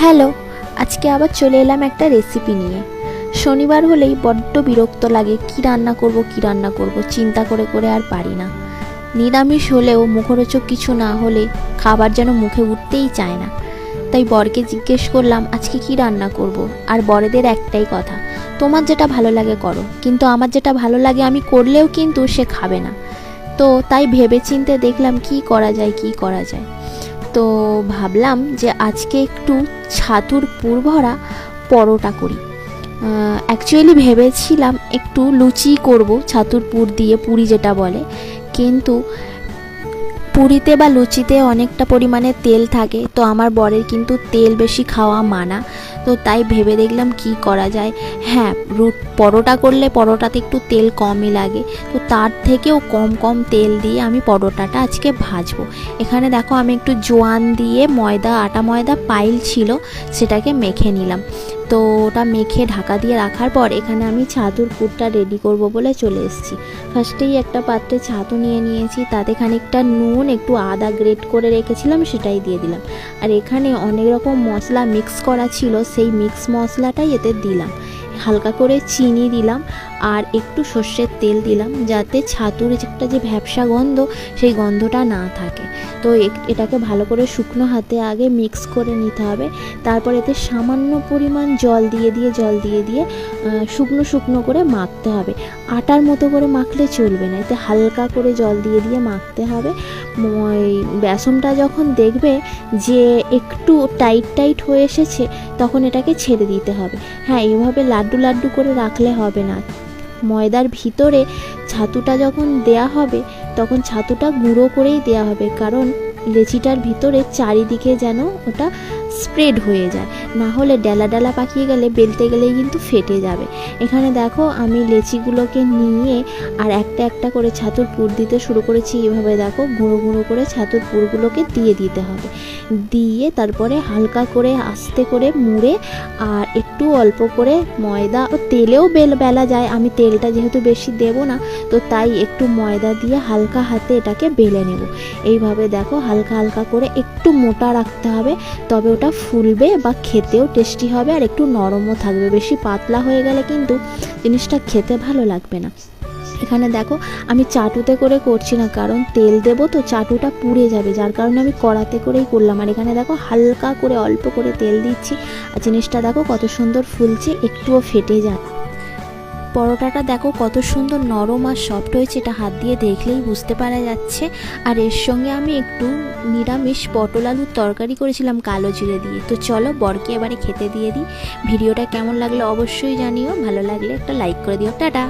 Hello, আজকে আবার চলে এলাম একটা রেসিপি নিয়ে। শনিবার হলেই বড্ড বিরক্ত লাগে, কি রান্না করব চিন্তা করে করে আর পারি না। নিরামিষ হলেও মুখরোচক কিছু না হলে খাবার যেন মুখে উঠতেই চায় না। তাই বরকে জিজ্ঞেস করলাম আজকে কি রান্না করব। আর বরেদের একটাই কথা, তোমার যেটা ভালো লাগে করো, কিন্তু আমার যেটা ভালো লাগে আমি করলেও কিন্তু সে খাবে না। তো তাই ভেবেচিন্তে দেখলাম কি করা যায়। তো ভাবলাম যে আজকে একটু ছাতুর পুর ভরা পরোটা করি। অ্যাকচুয়ালি ভেবেছিলাম একটু লুচি করব ছাতুর পুর দিয়ে, পুরি যেটা বলে, কিন্তু পুরিতে বা লুচিতে অনেকটা পরিমাণে তেল থাকে, তো আমার বরের কিন্তু তেল বেশি খাওয়া মানা। তো তাই ভেবে দেখলাম কি করা যায়। হ্যাঁ, পরোটা করলে পরোটাতে একটু তেল কমই লাগে, তো তার থেকেও কম তেল দিয়ে আমি পরোটাটা আজকে ভাজবো। এখানে দেখো আমি একটু জোয়ান দিয়ে আটা ময়দা পাইল ছিল সেটাকে মেখে নিলাম। তো ওটা মেখে ঢাকা দিয়ে রাখার পর এখানে আমি ছাতুর পুরটা রেডি করব বলে চলে এসেছি। ফার্স্টেই একটা পাত্রে ছাতু নিয়ে নিয়েছি, তাতে খানিকটা নুন, একটু আদা গ্রেট করে রেখেছিলাম সেটাই দিয়ে দিলাম। আর এখানে অনেক রকম মশলা মিক্স করা ছিল, সেই মিক্স মশলাটাই এতে দিলাম। হালকা করে চিনি দিলাম আর একটু সর্ষের তেল দিলাম, যাতে ছাতুর একটা যে ভ্যাপসা গন্ধ সেই গন্ধটা না থাকে। তো এটাকে ভালো করে শুকনো হাতে আগে মিক্স করে নিতে হবে। তারপর এতে সামান্য পরিমাণ জল দিয়ে শুকনো করে মাখতে হবে। আটার মতো করে মাখলে চলবে না, এতে হালকা করে জল দিয়ে মাখতে হবে। বেসনটা যখন দেখবে যে একটু টাইট হয়ে এসেছে, তখন এটাকে ছেড়ে দিতে হবে। হ্যাঁ, এইভাবে লাড্ডু করে রাখলে হবে না। ময়দার ভিতরে ছাতুটা যখন দেয়া হবে তখন ছাতুটা গুঁড়ো করেই দেয়া হবে, কারণ লেচিটার ভিতরে চারিদিকে যেন ওটা স্প্রেড হয়ে যায়, না হলে ডালা পাকিয়ে গেলে বেলতে গেলেই কিন্তু ফেটে যাবে। এখানে দেখো আমি লেচিগুলোকে নিয়ে আর একটা করে ছাতুর পুর দিতে শুরু করেছি। এইভাবে দেখো গুঁড়ো করে ছাতুর পুরগুলোকে দিয়ে দিতে হবে। দিয়ে তারপরে হালকা করে আস্তে করে মুড়ে আর একটু অল্প করে ময়দা ও তেলেও বেলা যায়। আমি তেলটা যেহেতু বেশি দেব না, তো তাই একটু ময়দা দিয়ে হালকা হাতে এটাকে বেলে নেব। এইভাবে দেখো হালকা করে একটু মোটা রাখতে হবে, তবে ওটা ফুলবে বা খেতেও টেস্টি হবে আর একটু নরমও থাকবে। বেশি পাতলা হয়ে গেলে কিন্তু জিনিসটা খেতে ভালো লাগবে না। এখানে দেখো আমি চাটুতে করে করছি না, কারণ তেল দেবো তো চাটুটা পুড়ে যাবে, যার কারণে আমি কড়াতে করেই করলাম। আর এখানে দেখো হালকা করে অল্প করে তেল দিচ্ছি, আর জিনিসটা দেখো কত সুন্দর ফুলছে, একটুও ফেটে যায়। পরোটাটা দেখো কত সুন্দর নরম আর সফট হয়েছে, এটা হাত দিয়ে দেখলেই বুঝতে পারা যাচ্ছে। আর এর সঙ্গে আমি একটু নিরামিষ পটল আলুর তরকারি করেছিলাম কালো জিরে দিয়ে। তো চলো বরকে এবারে খেতে দিয়ে দিই। ভিডিওটা কেমন লাগলো অবশ্যই জানিও, ভালো লাগলে একটা লাইক করে দিও। টাটা।